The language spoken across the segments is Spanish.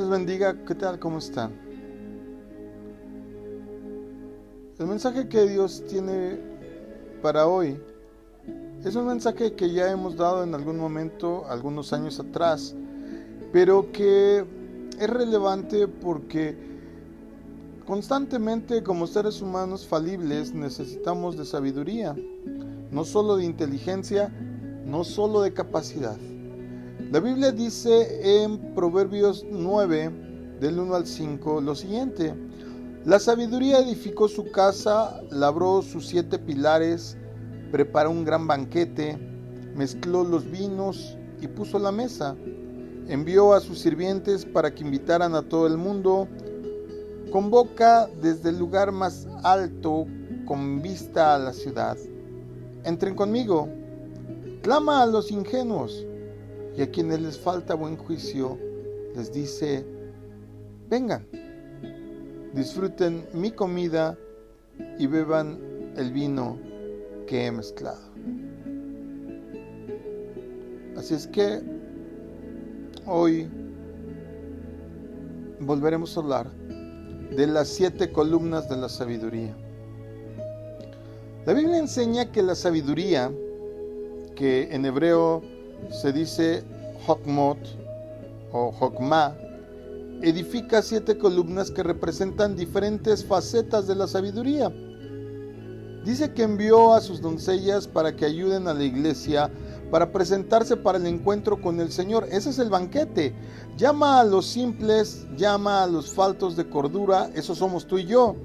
les bendiga. ¿Qué tal? ¿Cómo están? El mensaje que Dios tiene para hoy es un mensaje que ya hemos dado en algún momento, algunos años atrás, pero que es relevante porque constantemente como seres humanos falibles necesitamos de sabiduría, no solo de inteligencia, no solo de capacidad. La Biblia dice en Proverbios 9, del 1 al 5, lo siguiente: la sabiduría edificó su casa, labró sus 7 pilares, preparó un gran banquete, mezcló los vinos y puso la mesa. Envió a sus sirvientes para que invitaran a todo el mundo. Convoca desde el lugar más alto con vista a la ciudad. Entren conmigo. Clama a los ingenuos, y a quienes les falta buen juicio les dice: vengan, disfruten mi comida y beban el vino que he mezclado. Así es que hoy volveremos a hablar de las 7 columnas de la sabiduría. La Biblia enseña que la sabiduría, que en hebreo se dice Hokmot o Hokmah, edifica 7 columnas que representan diferentes facetas de la sabiduría. Dice que envió a sus doncellas para que ayuden a la iglesia para presentarse para el encuentro con el Señor. Ese es el banquete. Llama a los simples, llama a los faltos de cordura. Eso somos tú y yo.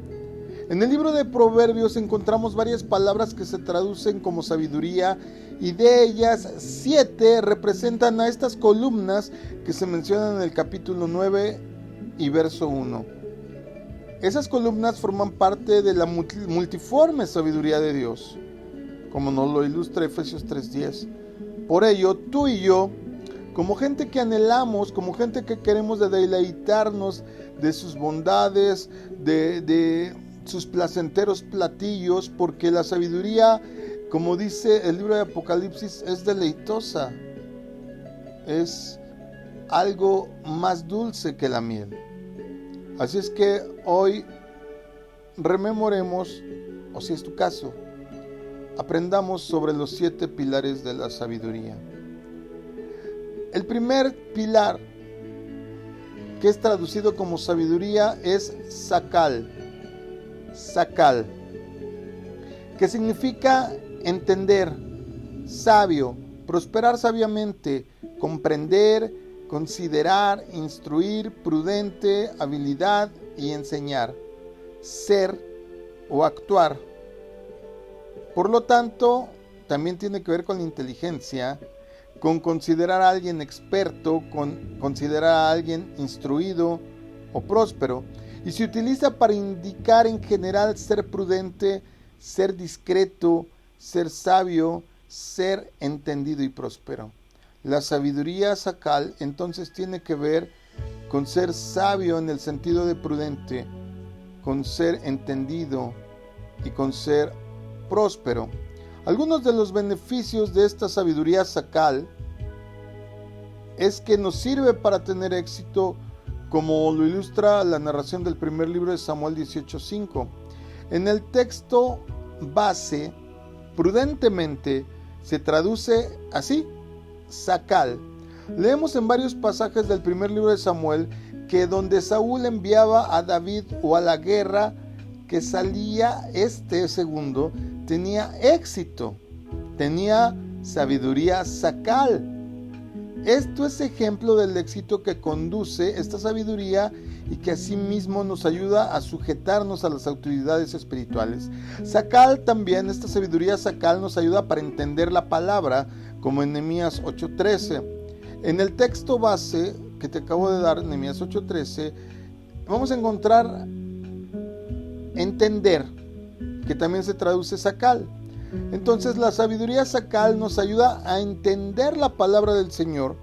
En el libro de Proverbios encontramos varias palabras que se traducen como sabiduría, y de ellas 7 representan a estas columnas que se mencionan en el capítulo 9 y verso 1. Esas columnas forman parte de la multiforme sabiduría de Dios, como nos lo ilustra Efesios 3:10. Por ello, tú y yo, como gente que anhelamos, como gente que queremos deleitarnos de sus bondades, de sus placenteros platillos, porque la sabiduría, como dice el libro de Apocalipsis, es deleitosa, es algo más dulce que la miel. Así es que hoy rememoremos, o si es tu caso, aprendamos sobre los 7 pilares de la sabiduría. El primer pilar, que es traducido como sabiduría, es Sakal, que significa entender, sabio, prosperar sabiamente, comprender, considerar, instruir, prudente, habilidad y enseñar, ser o actuar. Por lo tanto, también tiene que ver con la inteligencia, con considerar a alguien experto, con considerar a alguien instruido o próspero, y se utiliza para indicar en general ser prudente, ser discreto, ser sabio, ser entendido y próspero. La sabiduría Sakal entonces tiene que ver con ser sabio en el sentido de prudente, con ser entendido y con ser próspero. Algunos de los beneficios de esta sabiduría Sakal es que nos sirve para tener éxito, como lo ilustra la narración del primer libro de Samuel 18:5. En el texto base, prudentemente se traduce así: Sakal. Leemos en varios pasajes del primer libro de Samuel que donde Saúl enviaba a David o a la guerra, que salía este segundo, tenía éxito, tenía sabiduría Sakal. Esto es ejemplo del éxito que conduce esta sabiduría y que asimismo nos ayuda a sujetarnos a las autoridades espirituales. Sakal también, esta sabiduría Sakal nos ayuda para entender la palabra, como en Nehemías 8:13. En el texto base que te acabo de dar, Nehemías 8:13, vamos a encontrar entender, que también se traduce Sakal. Entonces la sabiduría Sakal nos ayuda a entender la palabra del Señor,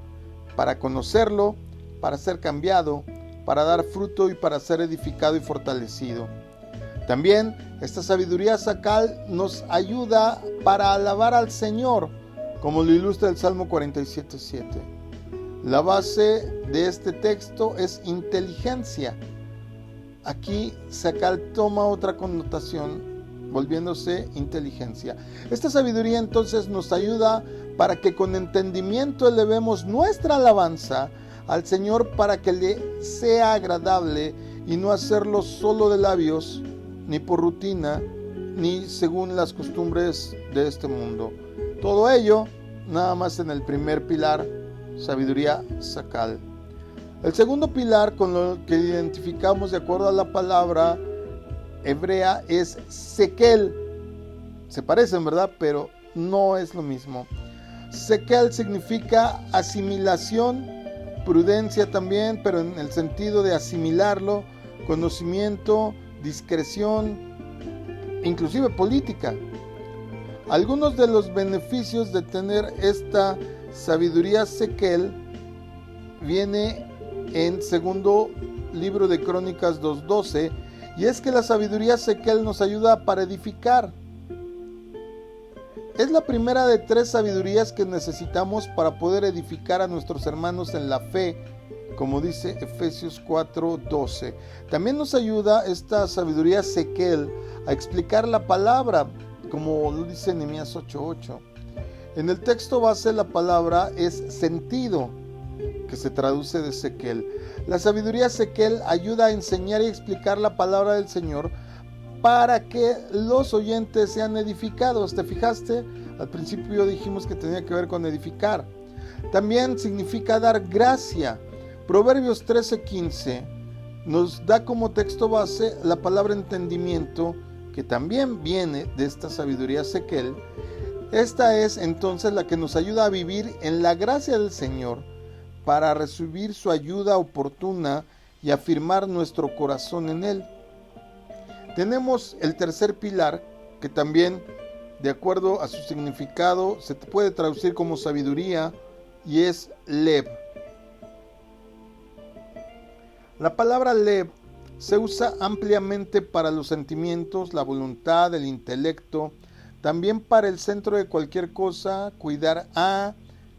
para conocerlo, para ser cambiado, para dar fruto y para ser edificado y fortalecido. También esta sabiduría Sakal nos ayuda para alabar al Señor, como lo ilustra el Salmo 47:7. La base de este texto es inteligencia. Aquí Sakal toma otra connotación, volviéndose inteligencia. Esta sabiduría entonces nos ayuda para que con entendimiento elevemos nuestra alabanza al Señor, para que le sea agradable y no hacerlo solo de labios, ni por rutina, ni según las costumbres de este mundo. Todo ello nada más en el primer pilar, sabiduría Sakal. El segundo pilar con lo que identificamos de acuerdo a la palabra hebrea es Sekel. Se parecen, ¿verdad? Pero no es lo mismo. Sekel significa asimilación, prudencia también, pero en el sentido de asimilarlo, conocimiento, discreción, inclusive política. Algunos de los beneficios de tener esta sabiduría Sekel viene en segundo libro de Crónicas 2:12, y es que la sabiduría Sekel nos ayuda para edificar. Es la primera de 3 sabidurías que necesitamos para poder edificar a nuestros hermanos en la fe, como dice Efesios 4:12. También nos ayuda esta sabiduría Sekel a explicar la palabra, como lo dice Nehemías 8:8. En el texto base la palabra es sentido, que se traduce de Sekel. La sabiduría Sekel ayuda a enseñar y explicar la palabra del Señor para que los oyentes sean edificados. ¿Te fijaste? Al principio dijimos que tenía que ver con edificar. También significa dar gracia. Proverbios 13:15 nos da como texto base la palabra entendimiento, que también viene de esta sabiduría Sekel. Esta es entonces la que nos ayuda a vivir en la gracia del Señor, para recibir su ayuda oportuna y afirmar nuestro corazón en Él. Tenemos el tercer pilar, que también, de acuerdo a su significado, se puede traducir como sabiduría, y es Lev. La palabra Lev se usa ampliamente para los sentimientos, la voluntad, el intelecto, también para el centro de cualquier cosa, cuidar a,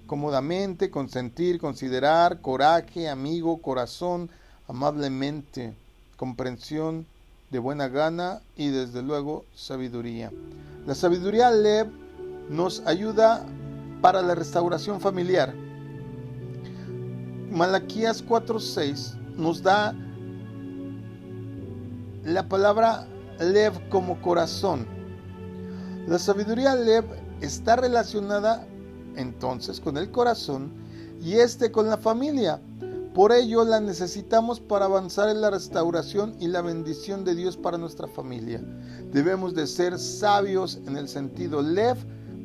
cómodamente, consentir, considerar, coraje, amigo, corazón, amablemente, comprensión, de buena gana y desde luego sabiduría. La sabiduría Lev nos ayuda para la restauración familiar. Malaquías 4:6 nos da la palabra Lev como corazón. La sabiduría Lev está relacionada entonces con el corazón y con la familia. Por ello la necesitamos para avanzar en la restauración y la bendición de Dios para nuestra familia. Debemos de ser sabios en el sentido Lev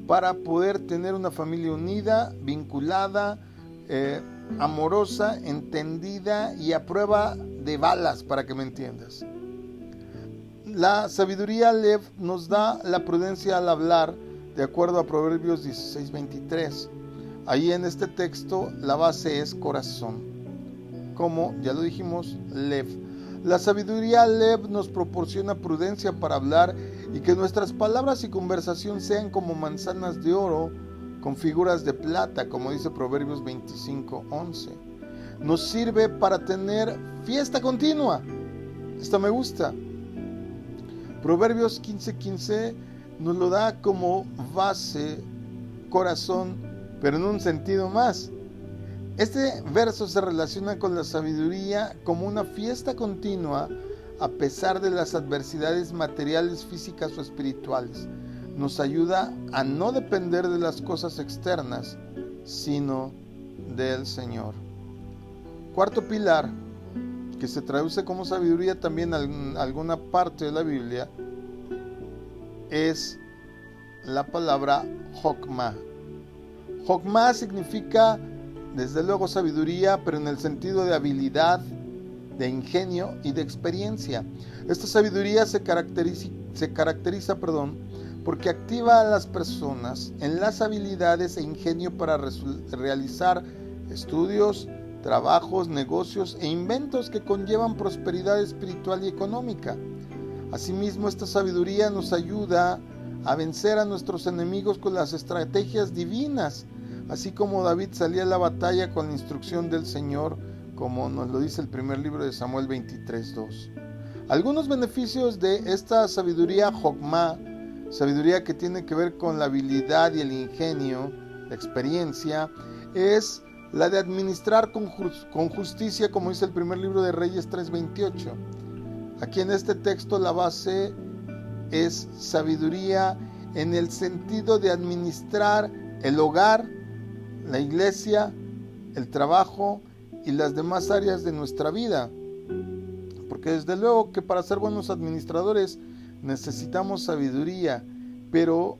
para poder tener una familia unida, vinculada, amorosa, entendida y a prueba de balas, para que me entiendas. La sabiduría Lev nos da la prudencia al hablar, de acuerdo a Proverbios 16:23. Ahí en este texto la base es corazón, como ya lo dijimos, Lev. La sabiduría Lev nos proporciona prudencia para hablar y que nuestras palabras y conversación sean como manzanas de oro con figuras de plata, como dice Proverbios 25:11. Nos sirve para tener fiesta continua. Esta me gusta. Proverbios 15:15 nos lo da como base, corazón, pero en un sentido más. Este verso se relaciona con la sabiduría como una fiesta continua a pesar de las adversidades materiales, físicas o espirituales. Nos ayuda a no depender de las cosas externas, sino del Señor. Cuarto pilar, que se traduce como sabiduría también en alguna parte de la Biblia, es la palabra Jokma. Jokma significa desde luego sabiduría, pero en el sentido de habilidad, de ingenio y de experiencia. Esta sabiduría se caracteriza porque activa a las personas en las habilidades e ingenio para realizar estudios, trabajos, negocios e inventos que conllevan prosperidad espiritual y económica. Asimismo, esta sabiduría nos ayuda a vencer a nuestros enemigos con las estrategias divinas así como David salía a la batalla con la instrucción del Señor, como nos lo dice el primer libro de Samuel 23:2. Algunos beneficios de esta sabiduría Jokmá, sabiduría que tiene que ver con la habilidad y el ingenio, la experiencia, es la de administrar con justicia, como dice el primer libro de Reyes 3:28. Aquí en este texto la base es sabiduría en el sentido de administrar el hogar, la iglesia, el trabajo y las demás áreas de nuestra vida. Porque desde luego que para ser buenos administradores necesitamos sabiduría, pero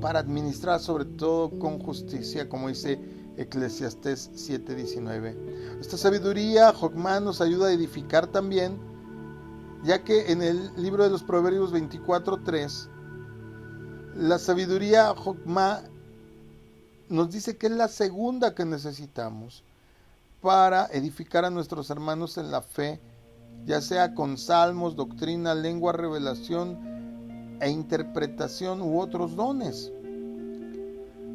para administrar sobre todo con justicia, como dice Eclesiastés 7:19. Esta sabiduría, Jokmá, nos ayuda a edificar también, ya que en el libro de los Proverbios 24:3, la sabiduría Jokmá nos dice que es la segunda que necesitamos para edificar a nuestros hermanos en la fe, ya sea con salmos, doctrina, lengua, revelación e interpretación u otros dones.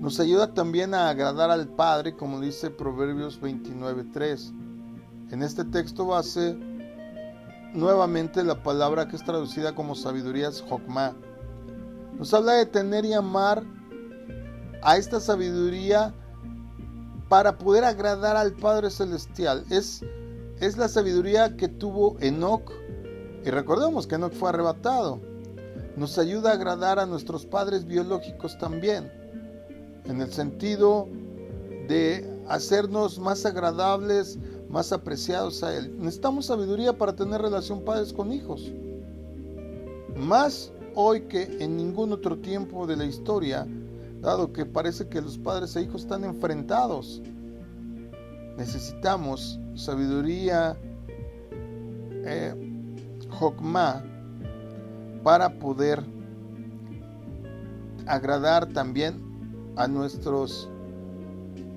Nos ayuda también a agradar al Padre, como dice Proverbios 29:3. En este texto base, nuevamente la palabra que es traducida como sabiduría es Jokmá. Nos habla de tener y amar a esta sabiduría para poder agradar al Padre Celestial. Es la sabiduría que tuvo Enoc, y recordemos que Enoc fue arrebatado. Nos ayuda a agradar a nuestros padres biológicos también, en el sentido de hacernos más agradables, más apreciados a Él. Necesitamos sabiduría para tener relación padres con hijos. Más hoy que en ningún otro tiempo de la historia, dado que parece que los padres e hijos están enfrentados. Necesitamos sabiduría Jokmá para poder agradar también a nuestros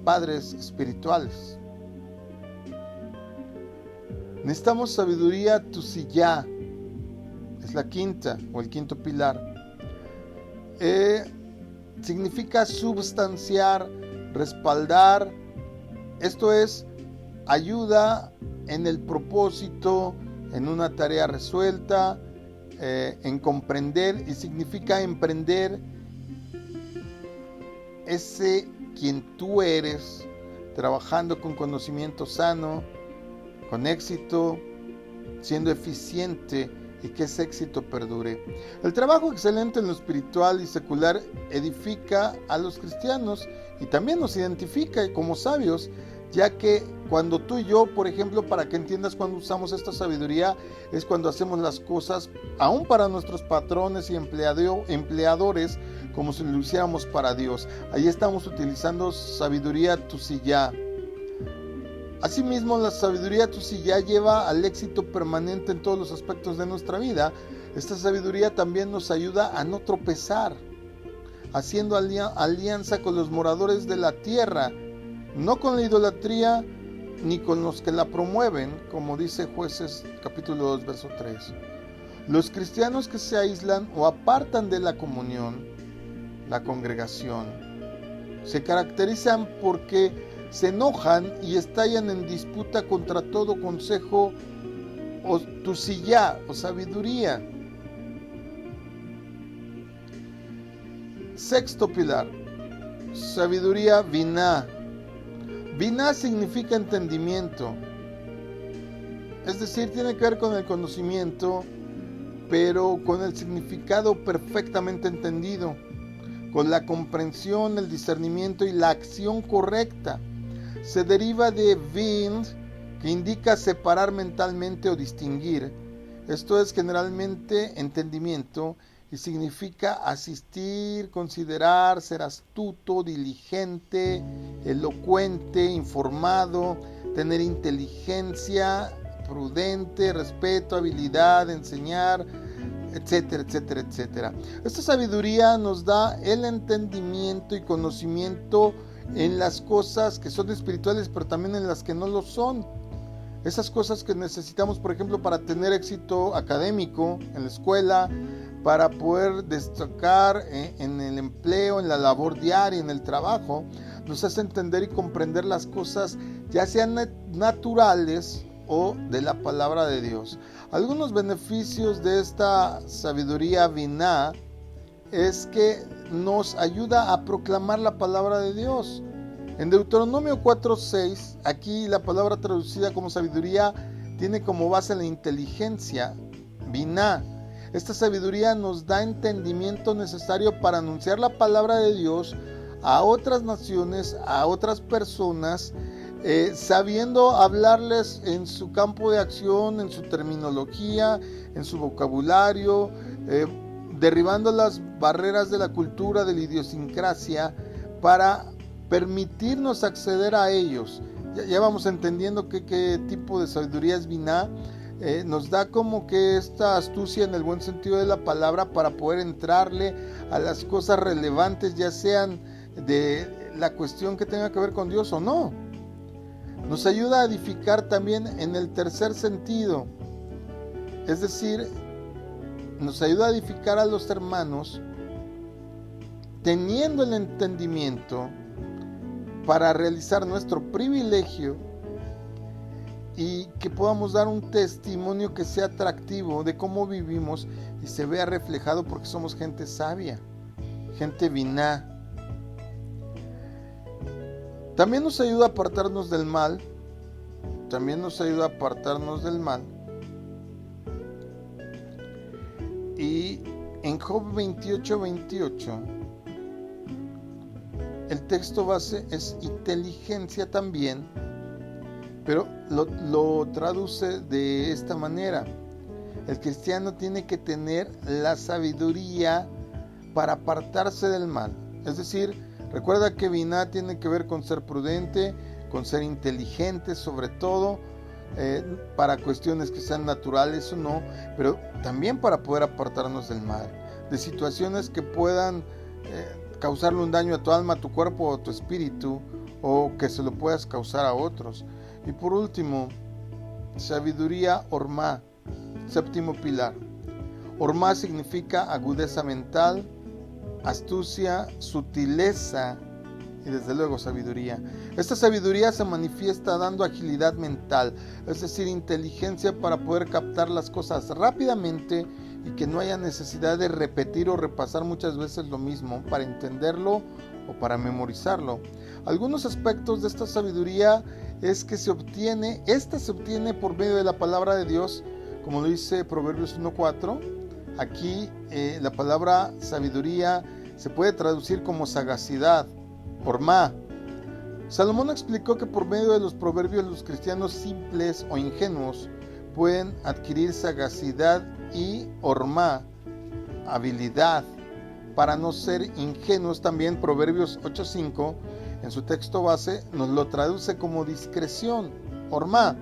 padres espirituales. Necesitamos sabiduría Tusiyá, es la quinta o el quinto pilar. Significa substanciar, respaldar. Esto es ayuda en el propósito, en una tarea resuelta, en comprender, y significa emprender ese quien tú eres, trabajando con conocimiento sano, con éxito, siendo eficiente, y que ese éxito perdure. El trabajo excelente en lo espiritual y secular edifica a los cristianos y también nos identifica como sabios, ya que cuando tú y yo, por ejemplo, para que entiendas cuando usamos esta sabiduría, es cuando hacemos las cosas aún para nuestros patrones y empleadores, como si lo hiciéramos para Dios. Ahí estamos utilizando sabiduría Tusiyá. Asimismo, la sabiduría Tusiyá lleva al éxito permanente en todos los aspectos de nuestra vida. Esta sabiduría también nos ayuda a no tropezar, haciendo alianza con los moradores de la tierra, no con la idolatría ni con los que la promueven, como dice Jueces capítulo 2, verso 3. Los cristianos que se aíslan o apartan de la comunión, la congregación, se caracterizan porque se enojan y estallan en disputa contra todo consejo o Tusiyá o sabiduría. Sexto pilar, sabiduría Biná. Biná significa entendimiento, es decir, tiene que ver con el conocimiento, pero con el significado perfectamente entendido, con la comprensión, el discernimiento y la acción correcta. Se deriva de Vind, que indica separar mentalmente o distinguir. Esto es generalmente entendimiento y significa asistir, considerar, ser astuto, diligente, elocuente, informado, tener inteligencia, prudente, respeto, habilidad, enseñar, etcétera, etcétera, etcétera. Esta sabiduría nos da el entendimiento y conocimiento en las cosas que son espirituales, pero también en las que no lo son. Esas cosas que necesitamos, por ejemplo, para tener éxito académico en la escuela, para poder destacar en el empleo, en la labor diaria, en el trabajo. Nos hace entender y comprender las cosas, ya sean naturales o de la palabra de Dios. Algunos beneficios de esta sabiduría biná es que nos ayuda a proclamar la palabra de Dios. En Deuteronomio 4:6, aquí la palabra traducida como sabiduría tiene como base la inteligencia, biná. Esta sabiduría nos da entendimiento necesario para anunciar la palabra de Dios a otras naciones, a otras personas, sabiendo hablarles en su campo de acción, en su terminología, en su vocabulario, derribando las barreras de la cultura, de la idiosincrasia, para permitirnos acceder a ellos. Ya vamos entendiendo qué tipo de sabiduría es biná. Nos da como que esta astucia en el buen sentido de la palabra para poder entrarle a las cosas relevantes, ya sean de la cuestión que tenga que ver con Dios o no. Nos ayuda a edificar también en el tercer sentido, es decir, nos ayuda a edificar a los hermanos teniendo el entendimiento para realizar nuestro privilegio y que podamos dar un testimonio que sea atractivo de cómo vivimos y se vea reflejado porque somos gente sabia, gente biná. También nos ayuda a apartarnos del mal. Y en Job 28:28, el texto base es inteligencia también, pero lo traduce de esta manera. El cristiano tiene que tener la sabiduría para apartarse del mal. Es decir, recuerda que biná tiene que ver con ser prudente, con ser inteligente sobre todo, para cuestiones que sean naturales o no, pero también para poder apartarnos del mal, de situaciones que puedan causarle un daño a tu alma, a tu cuerpo o a tu espíritu, o que se lo puedas causar a otros. Y por último, sabiduría ormá, séptimo pilar. Ormá significa agudeza mental, astucia, sutileza y desde luego sabiduría. Esta sabiduría se manifiesta dando agilidad mental, es decir, inteligencia para poder captar las cosas rápidamente y que no haya necesidad de repetir o repasar muchas veces lo mismo para entenderlo o para memorizarlo. Algunos aspectos de esta sabiduría es que se obtiene por medio de la palabra de Dios, como lo dice Proverbios 1:4. Aquí la palabra sabiduría se puede traducir como sagacidad, ormá. Salomón explicó que por medio de los proverbios los cristianos simples o ingenuos pueden adquirir sagacidad y ormá, habilidad. Para no ser ingenuos, también Proverbios 8:5 en su texto base nos lo traduce como discreción, ormá.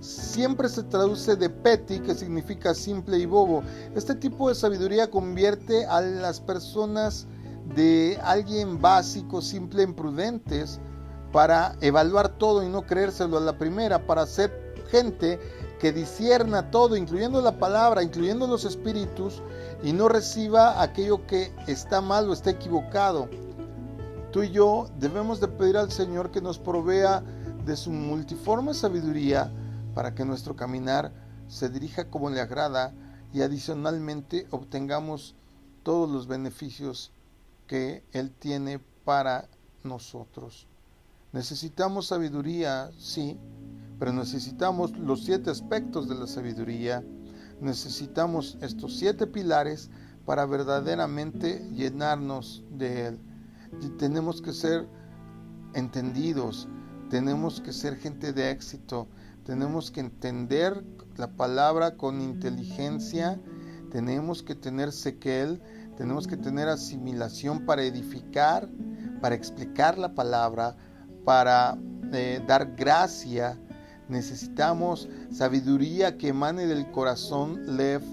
Siempre se traduce de peti, que significa simple y bobo. Este tipo de sabiduría convierte a las personas de alguien básico, simple, en prudentes, para evaluar todo y no creérselo a la primera, para ser gente que discierna todo, incluyendo la palabra, incluyendo los espíritus, y no reciba aquello que está mal o está equivocado. Tú y yo debemos de pedir al Señor que nos provea de su multiforme sabiduría para que nuestro caminar se dirija como le agrada y adicionalmente obtengamos todos los beneficios que Él tiene para nosotros. Necesitamos sabiduría, sí, pero necesitamos los 7 aspectos de la sabiduría. Necesitamos estos 7 pilares para verdaderamente llenarnos de Él. Y tenemos que ser entendidos, tenemos que ser gente de éxito, tenemos que entender la palabra con inteligencia, tenemos que tener sequel, tenemos que tener asimilación para edificar, para explicar la palabra, para dar gracia. Necesitamos sabiduría que emane del corazón Lev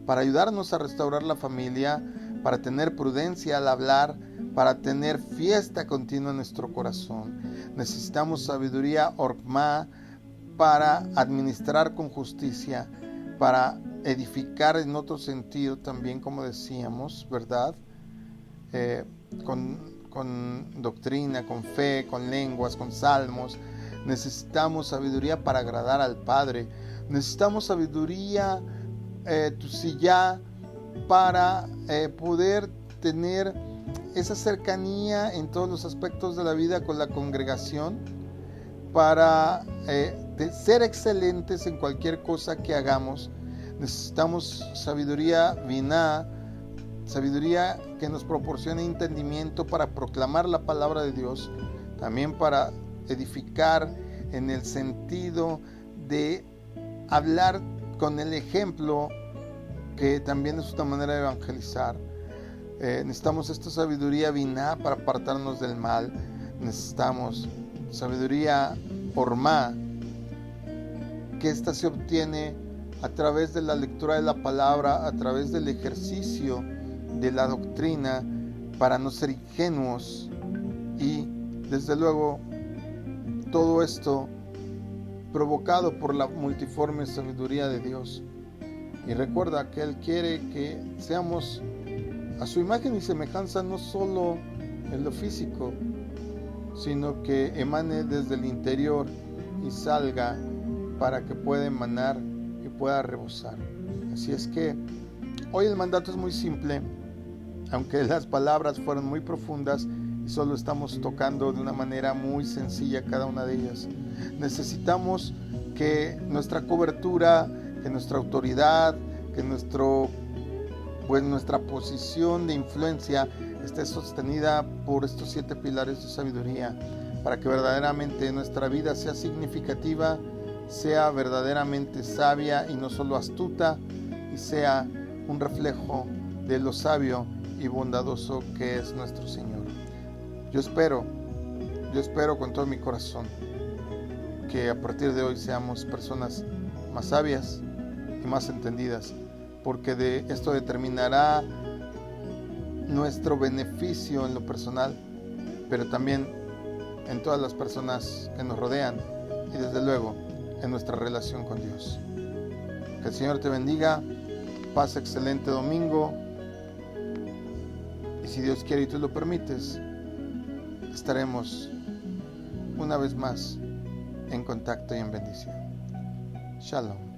para ayudarnos a restaurar la familia, para tener prudencia al hablar, para tener fiesta continua en nuestro corazón. Necesitamos sabiduría ormá para administrar con justicia. para edificar en otro sentido también, como decíamos, ¿verdad? Con doctrina, con fe, con lenguas, con salmos. Necesitamos sabiduría para agradar al Padre. Necesitamos sabiduría, tusiyá, para poder tener esa cercanía en todos los aspectos de la vida con la congregación, para ser excelentes en cualquier cosa que hagamos. Necesitamos sabiduría biná, sabiduría que nos proporcione entendimiento para proclamar la palabra de Dios, también para edificar en el sentido de hablar con el ejemplo, que también es una manera de evangelizar. Necesitamos esta sabiduría biná para apartarnos del mal. Necesitamos sabiduría ormá, que esta se obtiene a través de la lectura de la palabra, a través del ejercicio de la doctrina, para no ser ingenuos. Y desde luego todo esto provocado por la multiforme sabiduría de Dios. Y recuerda que Él quiere que seamos a su imagen y semejanza, no solo en lo físico, sino que emane desde el interior y salga para que pueda emanar y pueda rebosar. Así es que hoy el mandato es muy simple, aunque las palabras fueron muy profundas y solo estamos tocando de una manera muy sencilla cada una de ellas. Necesitamos que nuestra cobertura, que nuestra autoridad, que nuestra posición de influencia esté sostenida por estos 7 pilares de sabiduría, para que verdaderamente nuestra vida sea significativa, sea verdaderamente sabia y no solo astuta, y sea un reflejo de lo sabio y bondadoso que es nuestro Señor. Yo espero con todo mi corazón que a partir de hoy seamos personas más sabias y más entendidas, porque de esto determinará nuestro beneficio en lo personal, pero también en todas las personas que nos rodean y desde luego en nuestra relación con Dios. Que el Señor te bendiga, pasa excelente domingo, y si Dios quiere y tú lo permites, estaremos una vez más en contacto y en bendición. Shalom.